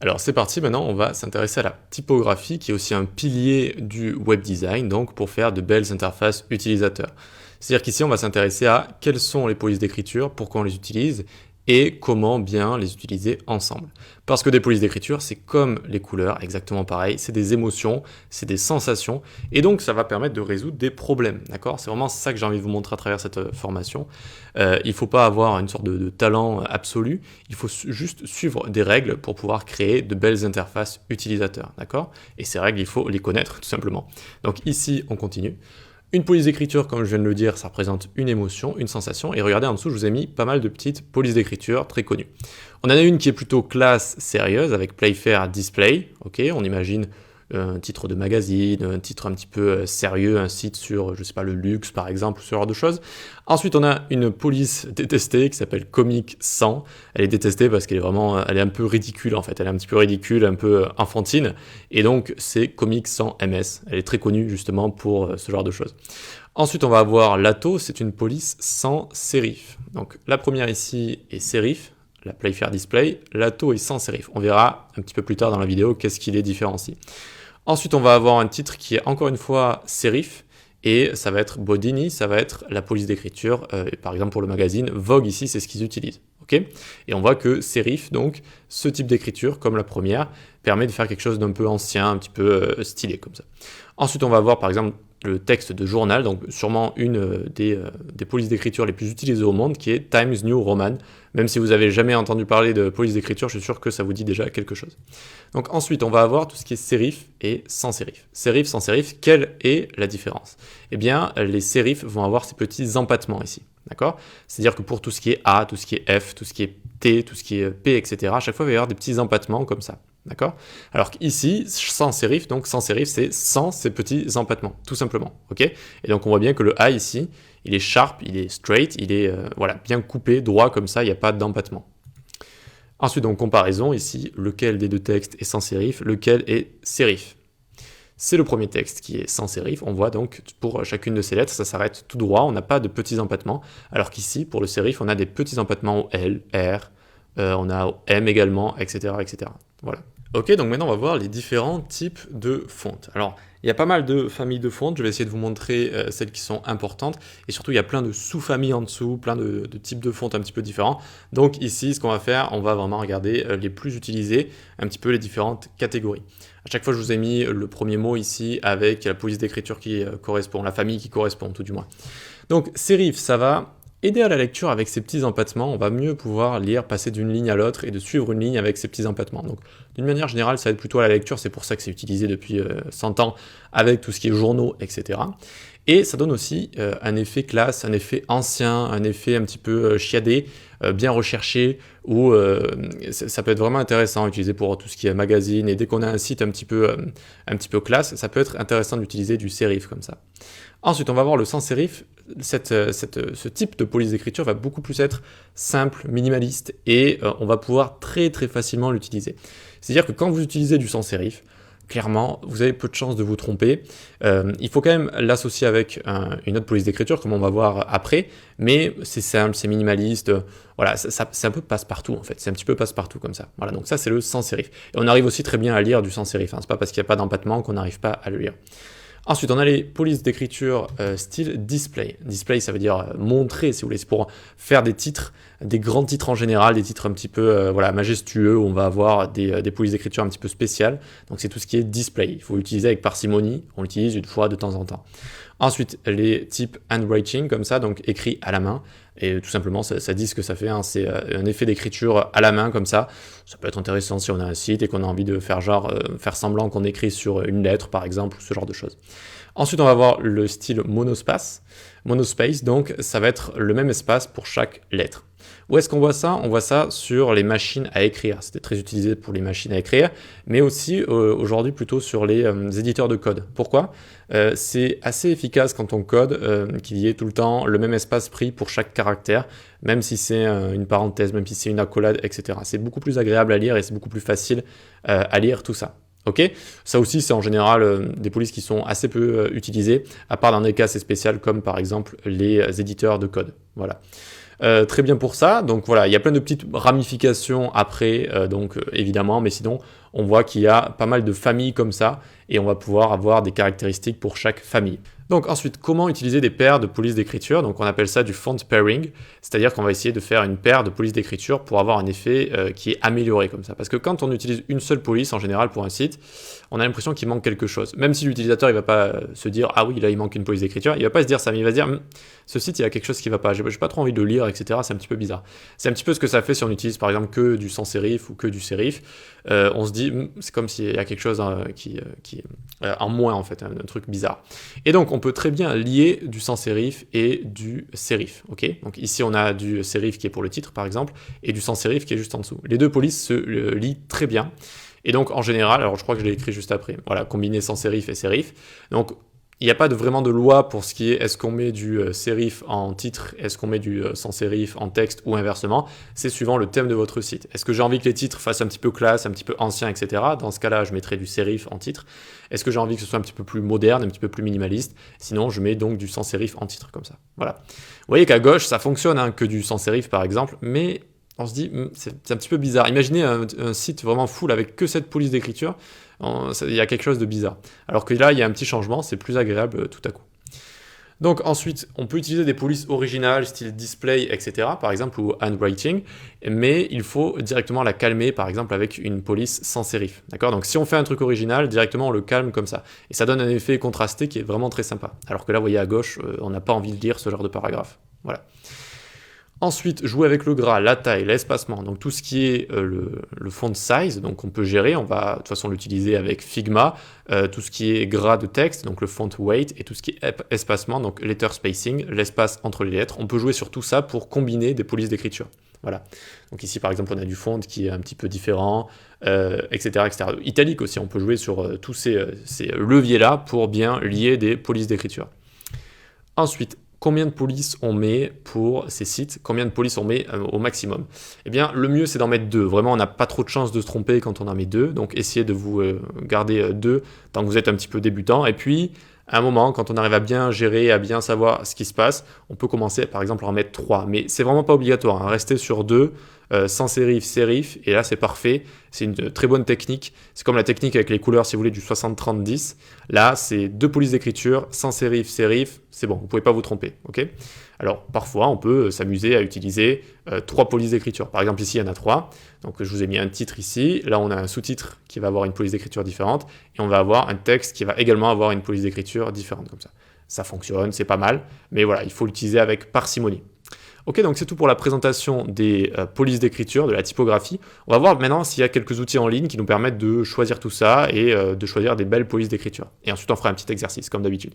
Alors c'est parti, maintenant on va s'intéresser à la typographie qui est aussi un pilier du web design, donc pour faire de belles interfaces utilisateurs. C'est-à-dire qu'ici on va s'intéresser à quelles sont les polices d'écriture, pourquoi on les utilise et comment bien les utiliser ensemble. Parce que des polices d'écriture, c'est comme les couleurs, exactement pareil, c'est des émotions, c'est des sensations, et donc ça va permettre de résoudre des problèmes, d'accord? C'est vraiment ça que j'ai envie de vous montrer à travers cette formation. Il ne faut pas avoir une sorte de talent absolu, il faut juste suivre des règles pour pouvoir créer de belles interfaces utilisateurs, d'accord? Et ces règles, il faut les connaître, tout simplement. Donc ici, on continue. Une police d'écriture, comme je viens de le dire, ça représente une émotion, une sensation. Et regardez en dessous, je vous ai mis pas mal de petites polices d'écriture très connues. On en a une qui est plutôt classe, sérieuse, avec Playfair Display. Ok, on imagine un titre de magazine, un titre un petit peu sérieux, un site sur, je sais pas, le luxe par exemple, ce genre de choses. Ensuite, on a une police détestée qui s'appelle Comic Sans. Elle est détestée parce qu'elle est vraiment, elle est un peu ridicule en fait. Elle est un petit peu ridicule, un peu enfantine. Et donc, c'est Comic Sans MS. Elle est très connue justement pour ce genre de choses. Ensuite, on va avoir Lato, c'est une police sans sérif. Donc, la première ici est sérif, la Playfair Display. Lato est sans sérif. On verra un petit peu plus tard dans la vidéo qu'est-ce qui les différencie. Ensuite, on va avoir un titre qui est encore une fois sérif, et ça va être Bodini, ça va être la police d'écriture, par exemple pour le magazine, Vogue ici, c'est ce qu'ils utilisent. Okay, et on voit que sérif, donc, ce type d'écriture, comme la première, permet de faire quelque chose d'un peu ancien, un petit peu stylé comme ça. Ensuite, on va avoir par exemple le texte de journal, donc sûrement une des polices d'écriture les plus utilisées au monde, qui est Times New Roman. Même si vous n'avez jamais entendu parler de police d'écriture, je suis sûr que ça vous dit déjà quelque chose. Donc ensuite, on va avoir tout ce qui est sérif et sans sérif. Sérif, sans sérif, quelle est la différence? Eh bien, les sérifs vont avoir ces petits empattements ici. D'accord? C'est-à-dire que pour tout ce qui est A, tout ce qui est F, tout ce qui est T, tout ce qui est P, etc., à chaque fois, il va y avoir des petits empattements comme ça. D'accord? Alors qu'ici, sans sérif, donc sans sérif, c'est sans ces petits empattements, tout simplement. Ok? Et donc on voit bien que le A ici, il est sharp, il est straight, il est voilà, bien coupé, droit comme ça, il n'y a pas d'empattement. Ensuite, donc comparaison, ici, lequel des deux textes est sans sérif, lequel est sérif. C'est le premier texte qui est sans sérif. On voit donc pour chacune de ces lettres, ça s'arrête tout droit, on n'a pas de petits empattements. Alors qu'ici, pour le sérif, on a des petits empattements au L, R, on a au M également, etc., etc. Voilà. Ok, donc maintenant on va voir les différents types de fontes. Alors, il y a pas mal de familles de fontes, je vais essayer de vous montrer celles qui sont importantes, et surtout il y a plein de sous-familles en dessous, plein de types de fontes un petit peu différents. Donc ici, ce qu'on va faire, on va vraiment regarder les plus utilisés, un petit peu les différentes catégories. À chaque fois, je vous ai mis le premier mot ici avec la police d'écriture qui correspond, la famille qui correspond tout du moins. Donc sérif, ça va aider à la lecture avec ces petits empattements, on va mieux pouvoir lire, passer d'une ligne à l'autre et de suivre une ligne avec ces petits empattements. Donc d'une manière générale, ça aide plutôt à la lecture, c'est pour ça que c'est utilisé depuis 100 ans avec tout ce qui est journaux, etc. Et ça donne aussi un effet classe, un effet ancien, un effet un petit peu chiadé, bien recherché, où ça peut être vraiment intéressant à utiliser pour tout ce qui est magazine, et dès qu'on a un site un petit peu classe, ça peut être intéressant d'utiliser du sérif comme ça. Ensuite, on va voir le sans sérif. Ce type de police d'écriture va beaucoup plus être simple, minimaliste, et on va pouvoir très très facilement l'utiliser. C'est-à-dire que quand vous utilisez du sans sérif, clairement, vous avez peu de chances de vous tromper. Il faut quand même l'associer avec une autre police d'écriture, comme on va voir après, mais c'est simple, c'est minimaliste, voilà, c'est un peu passe-partout en fait, c'est un petit peu passe-partout comme ça. Voilà, donc ça c'est le sans sérif. Et on arrive aussi très bien à lire du sans sérif, hein. C'est pas parce qu'il n'y a pas d'empattement qu'on n'arrive pas à le lire. Ensuite, on a les polices d'écriture style display. Display, ça veut dire montrer, si vous voulez. C'est pour faire des titres, des grands titres en général, des titres un petit peu voilà, majestueux, où on va avoir des polices d'écriture un petit peu spéciales. Donc, c'est tout ce qui est display. Il faut l'utiliser avec parcimonie. On l'utilise une fois de temps en temps. Ensuite, les types handwriting, comme ça, donc écrit à la main. Et tout simplement, ça dit ce que ça fait, hein. C'est un effet d'écriture à la main, comme ça. Ça peut être intéressant si on a un site et qu'on a envie de faire faire semblant qu'on écrit sur une lettre, par exemple, ce genre de choses. Ensuite, on va voir le style monospace. Monospace, donc, ça va être le même espace pour chaque lettre. Où est-ce qu'on voit ça? On voit ça sur les machines à écrire. C'était très utilisé pour les machines à écrire, mais aussi aujourd'hui plutôt sur les éditeurs de code. Pourquoi? C'est assez efficace quand on code qu'il y ait tout le temps le même espace pris pour chaque caractère, même si c'est une parenthèse, même si c'est une accolade, etc. C'est beaucoup plus agréable à lire et c'est beaucoup plus facile à lire tout ça. Ok, ça aussi c'est en général des polices qui sont assez peu utilisées, à part dans des cas assez spéciaux comme par exemple les éditeurs de code. Voilà. très bien pour ça. Donc voilà, il y a plein de petites ramifications après, évidemment, mais sinon, on voit qu'il y a pas mal de familles comme ça, et on va pouvoir avoir des caractéristiques pour chaque famille. Donc ensuite, comment utiliser des paires de polices d'écriture? Donc on appelle ça du font pairing, c'est-à-dire qu'on va essayer de faire une paire de polices d'écriture pour avoir un effet qui est amélioré comme ça. Parce que quand on utilise une seule police en général pour un site, on a l'impression qu'il manque quelque chose. Même si l'utilisateur il va pas se dire ah oui là il manque une police d'écriture, il va pas se dire ça, mais il va se dire ce site il y a quelque chose qui va pas, j'ai pas trop envie de le lire, etc. C'est un petit peu bizarre. C'est un petit peu ce que ça fait si on utilise par exemple que du sans sérif ou que du sérif. On se dit c'est comme s'il y a quelque chose qui en moins en fait, un truc bizarre. Et donc on peut très bien lier du sans sérif et du sérif, ok? Donc ici on a du sérif qui est pour le titre par exemple, et du sans sérif qui est juste en dessous. Les deux polices se lient très bien. Et donc en général, alors je crois que je l'ai écrit juste après, voilà, combiner sans sérif et sérif. Donc il n'y a pas vraiment de loi pour ce qui est-ce qu'on met du sérif en titre, est-ce qu'on met du sans sérif en texte ou inversement. C'est suivant le thème de votre site. Est-ce que j'ai envie que les titres fassent un petit peu classe, un petit peu ancien, etc. Dans ce cas-là, je mettrai du sérif en titre. Est-ce que j'ai envie que ce soit un petit peu plus moderne, un petit peu plus minimaliste? Sinon, je mets donc du sans sérif en titre, comme ça. Voilà. Vous voyez qu'à gauche, ça fonctionne, hein, que du sans sérif par exemple, mais on se dit, c'est un petit peu bizarre. Imaginez un site vraiment full avec que cette police d'écriture, il y a quelque chose de bizarre. Alors que là, il y a un petit changement, c'est plus agréable tout à coup. Donc ensuite, on peut utiliser des polices originales, style display, etc., par exemple, ou handwriting, mais il faut directement la calmer, par exemple, avec une police sans sérif. D'accord? Donc si on fait un truc original, directement on le calme comme ça. Et ça donne un effet contrasté qui est vraiment très sympa. Alors que là, vous voyez à gauche, on n'a pas envie de lire ce genre de paragraphe. Voilà. Ensuite, jouer avec le gras, la taille, l'espacement, donc tout ce qui est le font size, donc on peut gérer, on va de toute façon l'utiliser avec Figma, tout ce qui est gras de texte, donc le font weight, et tout ce qui est espacement, donc letter spacing, l'espace entre les lettres. On peut jouer sur tout ça pour combiner des polices d'écriture. Voilà. Donc ici par exemple on a du font qui est un petit peu différent, etc., etc. Italique aussi, on peut jouer sur tous ces leviers-là pour bien lier des polices d'écriture. Ensuite, combien de polices on met pour ces sites, combien de polices on met au maximum? Eh bien, le mieux, c'est d'en mettre 2. Vraiment, on n'a pas trop de chances de se tromper quand on en met 2. Donc, essayez de vous garder 2 tant que vous êtes un petit peu débutant. Et puis, à un moment, quand on arrive à bien gérer, à bien savoir ce qui se passe, on peut commencer, par exemple, à en mettre 3. Mais c'est vraiment pas obligatoire, hein. Restez sur 2, sans sérif, sérif, et là, c'est parfait. C'est une très bonne technique. C'est comme la technique avec les couleurs, si vous voulez, du 60-30-10. Là, c'est 2 polices d'écriture, sans sérif, sérif, c'est bon, vous ne pouvez pas vous tromper, ok? Alors, parfois, on peut s'amuser à utiliser 3 polices d'écriture. Par exemple, ici, il y en a 3. Donc, je vous ai mis un titre ici. Là, on a un sous-titre qui va avoir une police d'écriture différente. Et on va avoir un texte qui va également avoir une police d'écriture différente, comme ça. Ça fonctionne, c'est pas mal. Mais voilà, il faut l'utiliser avec parcimonie. Ok, donc c'est tout pour la présentation des polices d'écriture, de la typographie. On va voir maintenant s'il y a quelques outils en ligne qui nous permettent de choisir tout ça et de choisir des belles polices d'écriture. Et ensuite, on fera un petit exercice, comme d'habitude.